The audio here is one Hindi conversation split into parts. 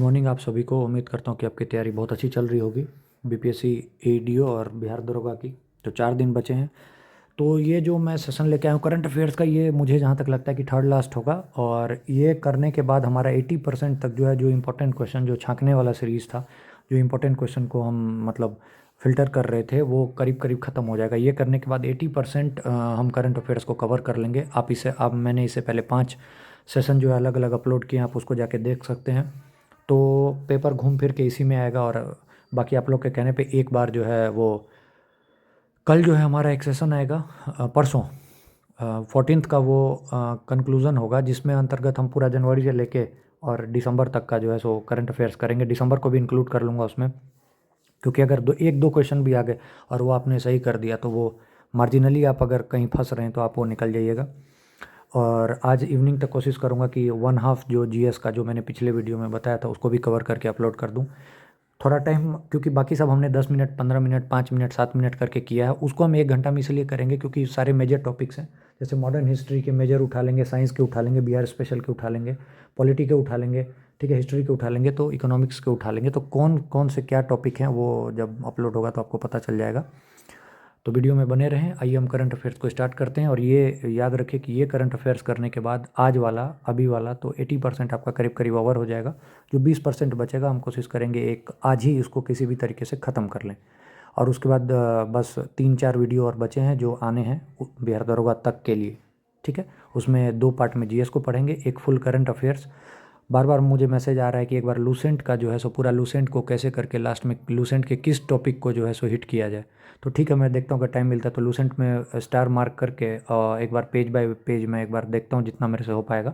मॉर्निंग आप सभी को। उम्मीद करता हूँ कि आपकी तैयारी बहुत अच्छी चल रही होगी बीपीएससी एडीओ और बिहार दरोगा की। तो 4 दिन बचे हैं। तो ये जो मैं सेशन लेके आया हूँ करंट अफेयर्स का, ये मुझे जहाँ तक लगता है कि थर्ड लास्ट होगा। और ये करने के बाद हमारा 80% तक जो है, जो इम्पोर्टेंट क्वेश्चन, जो छांकने वाला सीरीज़ था, जो इम्पोर्टेंट क्वेश्चन को हम मतलब फ़िल्टर कर रहे थे, वो करीब करीब ख़त्म हो जाएगा। ये करने के बाद 80% हम करंट अफेयर्स को कवर कर लेंगे। आप मैंने इससे पहले 5 सेशन जो है अलग अलग अपलोड किए, आप उसको जाके देख सकते हैं। तो पेपर घूम फिर के इसी में आएगा। और बाकी आप लोग के कहने पे एक बार जो है वो कल जो है हमारा एक सेशन आएगा, परसों 14th का वो कंक्लूज़न होगा, जिसमें अंतर्गत हम पूरा जनवरी से लेके और दिसंबर तक का जो है सो करंट अफेयर्स करेंगे। दिसंबर को भी इंक्लूड कर लूँगा उसमें, क्योंकि अगर एक दो क्वेश्चन भी आ गए और वो आपने सही कर दिया तो वो मार्जिनली आप अगर कहीं फंस रहे हैं तो आप वो निकल जाइएगा। और आज इवनिंग तक कोशिश करूँगा कि 1/2 जो जीएस का, जो मैंने पिछले वीडियो में बताया था, उसको भी कवर करके अपलोड कर दूँ। थोड़ा टाइम, क्योंकि बाकी सब हमने 10 मिनट, 15 मिनट, 5 मिनट, 7 मिनट करके किया है, उसको हम 1 घंटा में इसलिए करेंगे क्योंकि सारे मेजर टॉपिक्स हैं। जैसे मॉडर्न हिस्ट्री के मेजर उठा लेंगे, साइंस के उठा लेंगे, बिहार स्पेशल के उठा लेंगे, पॉलिटी के उठा लेंगे, ठीक है, हिस्ट्री के उठा लेंगे, तो इकोनॉमिक्स के उठा लेंगे। तो कौन कौन से क्या टॉपिक हैं वो जब अपलोड होगा तो आपको पता चल जाएगा। तो वीडियो में बने रहें। आइए हम करंट अफेयर्स को स्टार्ट करते हैं। और ये याद रखें कि ये करंट अफेयर्स करने के बाद आज वाला, अभी वाला, तो 80% आपका करीब करीब ओवर हो जाएगा। जो 20% बचेगा हम कोशिश करेंगे एक आज ही इसको किसी भी तरीके से ख़त्म कर लें। और उसके बाद बस 3-4 वीडियो और बचे हैं जो आने हैं बिहार दरोगा तक के लिए, ठीक है। उसमें 2 पार्ट में जीएस को पढ़ेंगे, एक फुल करंट अफेयर्स। बार बार मुझे मैसेज आ रहा है कि एक बार लूसेंट का जो है सो पूरा लूसेंट को कैसे करके लास्ट में लूसेंट के किस टॉपिक को जो है सो हिट किया जाए। तो ठीक है, मैं देखता हूँ अगर टाइम मिलता है तो लूसेंट में स्टार मार्क करके एक बार पेज बाय पेज में एक बार देखता हूँ जितना मेरे से हो पाएगा,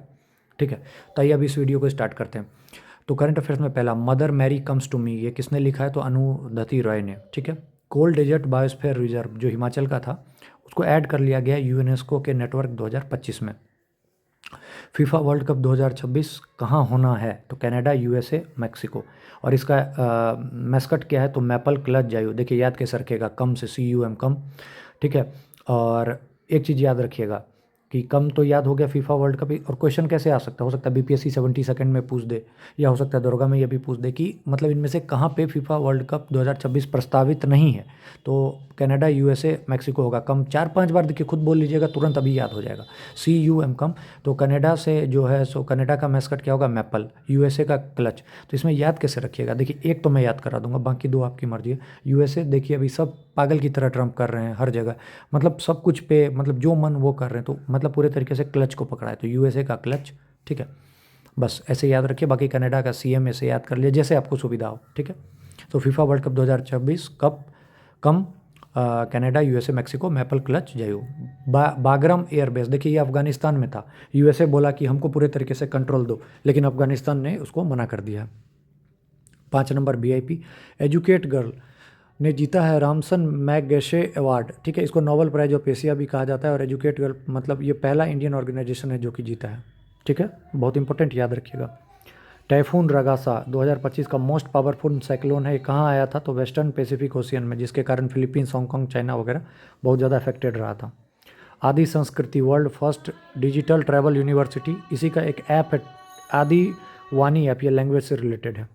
ठीक है। तो आइए अब इस वीडियो को स्टार्ट करते हैं। तो करंट अफेयर्स में पहला, mother Mary comes to me, ये किसने लिखा है? तो अनुदति रॉय ने, ठीक है। कोल्ड डेजर्ट बायोस्फीयर रिजर्व जो हिमाचल का था, उसको ऐड कर लिया गया यूनेस्को के नेटवर्क 2025 में। फीफा वर्ल्ड कप 2026 कहाँ होना है? तो कनाडा, यूएसए, मैक्सिको। और इसका मैस्कट क्या है? तो मैपल क्लच जायू। देखिए याद कैसे रखिएगा, कम से CUM कम, ठीक है। और एक चीज़ याद रखिएगा कि कम तो याद हो गया फीफा वर्ल्ड कप। और क्वेश्चन कैसे आ सकता है? हो सकता है बीपीएससी 70 सेकंड में पूछ दे, या हो सकता है दरोगा में ये भी पूछ दे कि मतलब इनमें से कहाँ पे फीफा वर्ल्ड कप 2026 प्रस्तावित नहीं है। तो कनाडा, यूएसए, मैक्सिको होगा। कम 4-5 बार देखिए, खुद बोल लीजिएगा, तुरंत अभी याद हो जाएगा। CUM कम। तो कनाडा से जो है सो कनाडा का मैस्कट क्या होगा? मैपल। यूएसए का क्लच। तो इसमें याद कैसे रखिएगा? देखिए एक तो मैं याद करा दूंगा, बाकी 2 आपकी मर्जी है। यूएसए देखिए अभी सब पागल की तरह ट्रम्प कर रहे हैं हर जगह, मतलब सब कुछ पे, मतलब जो मन वो कर रहे हैं, तो मतलब पूरे तरीके से क्लच को पकड़ा है। तो यूएसए का क्लच, ठीक है। बस ऐसे याद रखिए। बाकी कनाडा का CM ऐसे याद कर लिया, जैसे आपको सुविधा हो, ठीक है। तो FIFA world cup 2026 cup come Canada, USA, Mexico, Maple Clutch Zayu. Bagram airbase, देखिए ये अफगानिस्तान में था। यूएसए बोला कि हमको पूरे तरीके से कंट्रोल दो, लेकिन अफगानिस्तान ने उसको मना कर दिया। 5 नंबर VIP एजुकेट गर्ल ने जीता है रामसन मैगसेसे अवार्ड, ठीक है। इसको नोबेल प्राइज ऑफ एशिया भी कहा जाता है। और एजुकेट गर्ल मतलब ये पहला इंडियन ऑर्गेनाइजेशन है जो कि जीता है, ठीक है। बहुत इंपॉर्टेंट, याद रखिएगा। टाइफून रगासा 2025 का मोस्ट पावरफुल साइक्लोन है। ये कहाँ आया था? तो वेस्टर्न पैसिफिक ओशियन में, जिसके कारण फिलीपींस, हांगकांग, चाइना वगैरह बहुत ज़्यादा अफेक्टेड रहा था। आदि संस्कृति world first digital travel university, इसी का एक ऐप है आदि वाणी ऐप, ये लैंग्वेज से रिलेटेड है।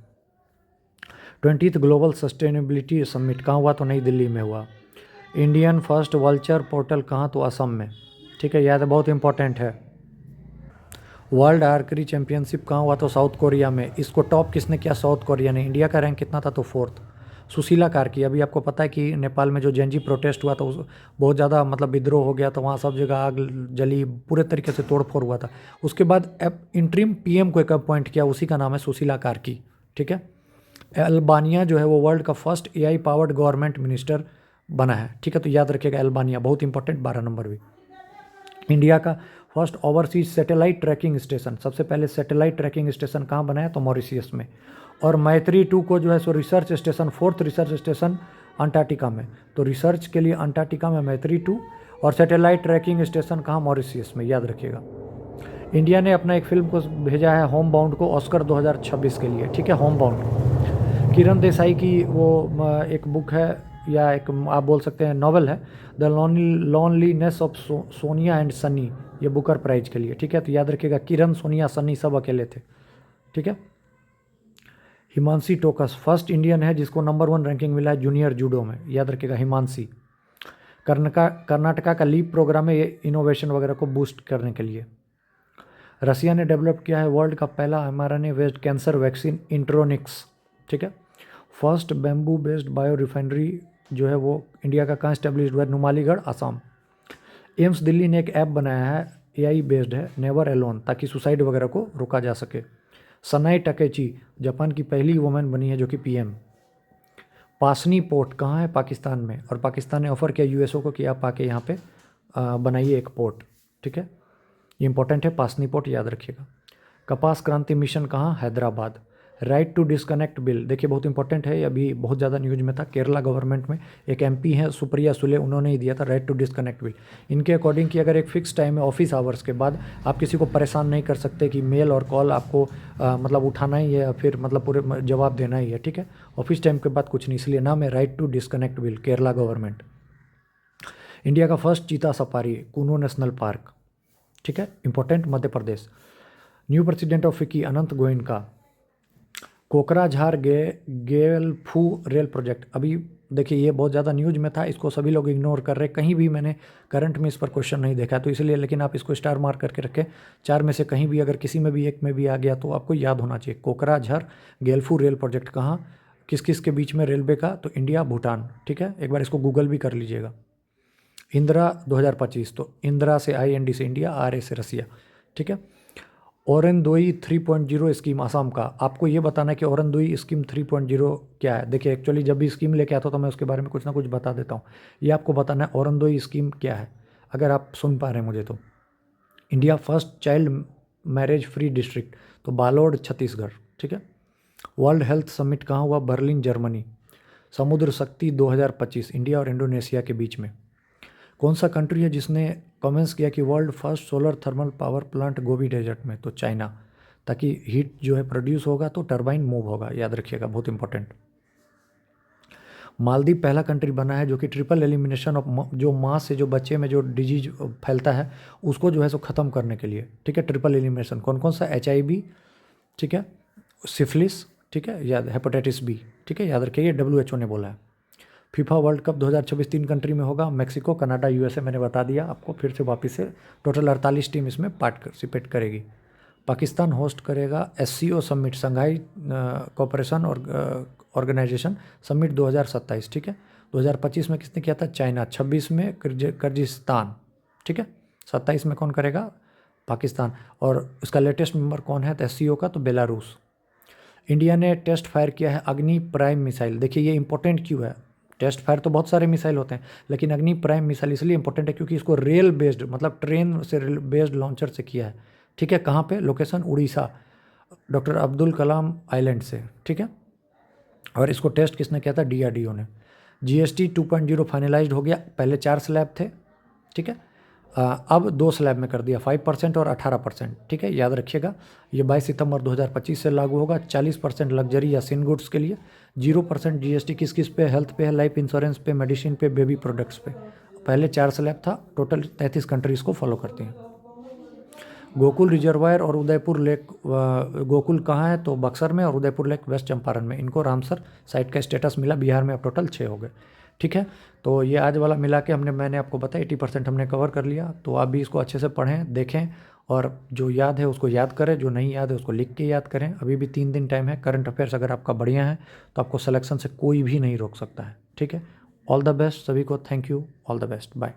20th ग्लोबल सस्टेनेबिलिटी समिट कहाँ हुआ? तो नई दिल्ली में हुआ। इंडियन फर्स्ट वल्चर पोर्टल कहाँ? तो असम में, ठीक है। याद है, बहुत इंपॉर्टेंट है। वर्ल्ड आर्चरी चैंपियनशिप कहाँ हुआ? तो साउथ कोरिया में। इसको टॉप किसने किया? साउथ कोरिया ने। इंडिया का रैंक कितना था? तो 4th। सुशीला कार्की, अभी आपको पता है कि नेपाल में जो जेनजी प्रोटेस्ट हुआ था, उस बहुत ज़्यादा मतलब विद्रोह हो गया था, वहाँ सब जगह आग जली, पूरे तरीके से तोड़ फोड़ हुआ था। उसके बाद इंटरिम PM को एक अपॉइंट किया, उसी का नाम है सुशीला कार्की, ठीक है। अल्बानिया जो है वो वर्ल्ड का first AI powered government minister बना है, ठीक है। तो याद रखिएगा अल्बानिया, बहुत इंपॉर्टेंट, 12 नंबर भी। इंडिया का first overseas satellite trekking station, सबसे पहले सैटेलाइट ट्रैकिंग स्टेशन कहाँ बना है? तो मॉरिशियस में। और मैत्री 2 को जो है सो research station, 4th research station Antarctica में। तो रिसर्च के लिए अंटार्कटिका में मैत्री 2, और सैटेलाइट ट्रैकिंग स्टेशन कहाँ? मॉरिशियस में, याद रखिएगा। इंडिया ने अपना एक फिल्म को भेजा है होम बाउंड को ऑस्कर 2026 के लिए, ठीक है। होम बाउंड किरण देसाई की वो एक बुक है, या एक आप बोल सकते हैं नॉवल है, the loneliness of Sonia and Sunny, ये बुकर प्राइज के लिए, ठीक है। तो याद रखिएगा, किरण, सोनिया, सनी सब अकेले थे, ठीक है। हिमांशी टोकस फर्स्ट इंडियन है जिसको नंबर 1 रैंकिंग मिला है जूनियर जूडो में, याद रखिएगा हिमांशी। कर्नाटका का लीप प्रोग्राम है ये इनोवेशन वगैरह को बूस्ट करने के लिए। रसिया ने डेवलप किया है वर्ल्ड का पहला mRNA बेस्ड कैंसर वैक्सीन इंट्रोनिक्स, ठीक है। First bamboo based bio refinery जो है वो इंडिया का कहाँ स्टैब्लिश्ड हुआ है, नुमालीगढ़ आसाम। एम्स दिल्ली ने एक ऐप बनाया है, AI बेस्ड है, नेवर एलोन, ताकि सुसाइड वगैरह को रोका जा सके। सनाई टकेची जापान की पहली वुमेन बनी है जो कि PM। पासनी पोर्ट कहाँ है, पाकिस्तान में, और पाकिस्तान ने ऑफर किया यूएसओ को कि आप आके यहाँ पे बनाइए एक पोर्ट, ठीक है। ये इंपॉर्टेंट है, पासनी पोर्ट याद रखिएगा। कपास क्रांति मिशन कहाँ, Hyderabad. Right to disconnect bill, देखिए बहुत इंपॉर्टेंट है, अभी बहुत ज़्यादा न्यूज में था। केरला गवर्नमेंट में एक MP हैं सुप्रिया सुले, उन्होंने ही दिया था राइट टू डिस्कनेक्ट बिल। इनके अकॉर्डिंग कि अगर एक फिक्स टाइम है ऑफिस आवर्स के बाद आप किसी को परेशान नहीं कर सकते कि मेल और कॉल आपको मतलब उठाना ही है या फिर मतलब पूरे जवाब देना ही है, ठीक है। ऑफिस टाइम के बाद कुछ नहीं, इसलिए नाम है right to disconnect bill, Kerala government. India का first cheetah safari Kuno national park, ठीक है, important, Madhya Pradesh. New president of FICCI Anant Goenka. Kokrajhar Gelephu rail project, अभी देखिए ये बहुत ज़्यादा न्यूज में था, इसको सभी लोग इग्नोर कर रहे हैं, कहीं भी मैंने करंट में इस पर क्वेश्चन नहीं देखा, तो इसलिए, लेकिन आप इसको स्टार मार्क करके रखें, 4 में से कहीं भी अगर किसी में भी एक में भी आ गया तो आपको याद होना चाहिए। कोकराझार गेलफू रेल प्रोजेक्ट कहाँ, किस किस के बीच में रेलवे का, तो इंडिया भूटान, ठीक है, एक बार इसको गूगल भी कर लीजिएगा। इंदिरा 2025, तो इंदिरा से IND से इंडिया, RA से रसिया, ठीक है। औरंदोई 3.0 स्कीम आसाम का, आपको ये बताना है कि औरंदोई स्कीम 3.0 क्या है। देखिए एक्चुअली जब भी स्कीम लेके आता हूँ तो मैं उसके बारे में कुछ ना कुछ बता देता हूँ, ये आपको बताना है औरंदोई स्कीम क्या है, अगर आप सुन पा रहे हैं मुझे तो। India first child marriage free district, तो बालोड छत्तीसगढ़, ठीक है। वर्ल्ड हेल्थ समिट कहाँ हुआ, बर्लिन जर्मनी। समुद्र शक्ति 2025 इंडिया और इंडोनेशिया के बीच में। कौन सा कंट्री है जिसने कमेंस किया कि world first solar thermal power plant Gobi desert में, तो चाइना, ताकि हीट जो है प्रोड्यूस होगा तो टरबाइन मूव होगा, याद रखिएगा, बहुत इंपॉर्टेंट। मालदीव पहला कंट्री बना है जो कि ट्रिपल एलिमिनेशन ऑफ जो माँ से जो बच्चे में जो डिजीज फैलता है उसको जो है सो ख़त्म करने के लिए, ठीक है, ट्रिपल एलिमिनेशन। कौन कौन सा, HIV, ठीक है, सिफिलिस, ठीक है, याद, हेपेटाइटिस B, ठीक है, याद रखिए, WHO ने बोला है। फीफा वर्ल्ड कप 2026 3 कंट्री में होगा, मेक्सिको, कनाडा, USA, मैंने बता दिया आपको, फिर से वापस से टोटल 48 टीम इसमें पार्टिसिपेट करेगी। पाकिस्तान होस्ट करेगा SCO समिट, संघाई कोऑपरेशन और ऑर्गेनाइजेशन समिट 2027, ठीक है। 2025 में किसने किया था, चाइना। 26 में किर्गिस्तान, ठीक है। 27 में कौन करेगा, पाकिस्तान। और उसका लेटेस्ट मेंबर कौन है, तो SCO का, तो बेलारूस। इंडिया ने टेस्ट फायर किया है अग्नि प्राइम मिसाइल, देखिए ये इंपॉर्टेंट क्यों है, टेस्ट फायर तो बहुत सारे मिसाइल होते हैं, लेकिन अग्नि प्राइम मिसाइल इसलिए इंपॉर्टेंट है क्योंकि इसको रेल बेस्ड, मतलब ट्रेन से बेस्ड लॉन्चर से किया है, ठीक है। कहाँ पे, location Orissa, doctor Abdul Kalam island से, ठीक है। और इसको टेस्ट किसने किया था, DRDO ने। GST 2.0 फाइनलाइज्ड हो गया, पहले 4 स्लैब थे, ठीक है, अब 2 स्लैब में कर दिया, 5% और 18%, ठीक है, याद रखिएगा। ये 22 सितंबर 2025 से लागू होगा। 40% लग्जरी या सिन गुड्स के लिए, 0% GST किस किस पे, हेल्थ पे है, लाइफ इंश्योरेंस पे, मेडिसिन पे, बेबी प्रोडक्ट्स पे। पहले 4 स्लैब था, टोटल 33 कंट्रीज़ को फॉलो करती हैं। गोकुल रिजर्वायर और उदयपुर लेक, गोकुल कहाँ है, तो बक्सर में, और उदयपुर लेक वेस्ट चंपारण में। इनको रामसर साइट का स्टेटस मिला, बिहार में अब टोटल 6 हो गए, ठीक है। तो ये आज वाला मिला के मैंने आपको बताया 80% हमने कवर कर लिया, तो आप भी इसको अच्छे से पढ़ें, देखें, और जो याद है उसको याद करें, जो नहीं याद है उसको लिख के याद करें। अभी भी 3 दिन टाइम है, करंट अफेयर्स अगर आपका बढ़िया है तो आपको सिलेक्शन से कोई भी नहीं रोक सकता है, ठीक है। ऑल द बेस्ट सभी को, thank you, all the best, bye.